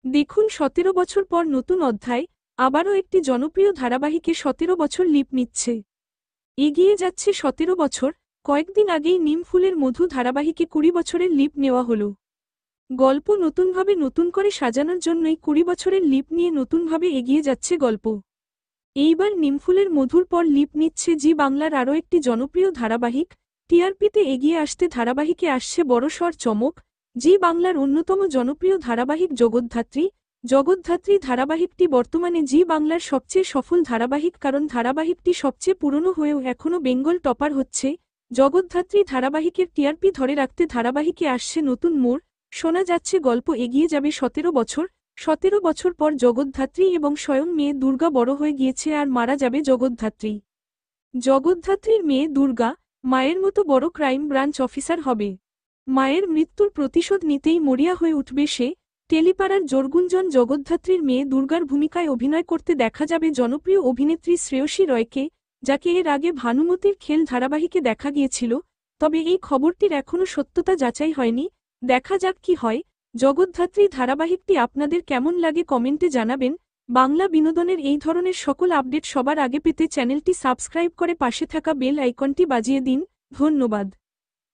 দেখুন ১৭ বছর পর নতুন অধ্যায়, আবারও একটি জনপ্রিয় ধারাবাহিকে ১৭ বছর লিপ নিচ্ছে। এগিয়ে যাচ্ছে ১৭ বছর, কয়েকদিন আগেই নিম ফুলের মধু ধারাবাহিকে ২০ বছরের লিপ নেওয়া হলো। গল্প নতুনভাবে নতুন করে সাজানোর জন্যই ২০ বছরের লিপ নিয়ে নতুনভাবে এগিয়ে যাচ্ছে গল্প। এইবার নিমফুলের মধুর পর লিপ নিচ্ছে জি বাংলার আরও একটি জনপ্রিয় ধারাবাহিক। টিআরপিতে এগিয়ে আসতে ধারাবাহিকে আসছে বড়সড় চমক। জি বাংলার অন্যতম জনপ্রিয় ধারাবাহিক জগদ্ধাত্রী। জগদ্ধাত্রী ধারাবাহিকটি বর্তমানে জি বাংলার সবচেয়ে সফল ধারাবাহিক, কারণ ধারাবাহিকটি সবচেয়ে পুরনো হয়েও এখনও বেঙ্গল টপার হচ্ছে। জগদ্ধাত্রী ধারাবাহিকের টিআরপি ধরে রাখতে ধারাবাহিকে আসছে নতুন মোড়। শোনা যাচ্ছে গল্প এগিয়ে যাবে ১৭ বছর। ১৭ বছর পর জগদ্ধাত্রী এবং স্বয়ং মেয়ে দুর্গা বড় হয়ে গিয়েছে আর মারা যাবে জগদ্ধাত্রী। জগদ্ধাত্রীর মেয়ে দুর্গা মায়ের মতো বড় ক্রাইম ব্রাঞ্চ অফিসার হবে। মায়ের মৃত্যুর প্রতিশোধ নিতেই মরিয়া হয়ে উঠবে সে। টেলিপাড়ার জোরগুঞ্জন জগদ্ধাত্রীর মেয়ে দুর্গার ভূমিকায় অভিনয় করতে দেখা যাবে জনপ্রিয় অভিনেত্রী শ্রেয়সী রয়কে, যাকে এর আগে ভানুমতির খেল ধারাবাহিকে দেখা গিয়েছিল। তবে এই খবরটির এখনও সত্যতা যাচাই হয়নি। দেখা যাক কি হয়। জগদ্ধাত্রী ধারাবাহিকটি আপনাদের কেমন লাগে কমেন্টে জানাবেন। বাংলা বিনোদনের এই ধরনের সকল আপডেট সবার আগে পেতে চ্যানেলটি সাবস্ক্রাইব করে পাশে থাকা বেল আইকনটি বাজিয়ে দিন। ধন্যবাদ।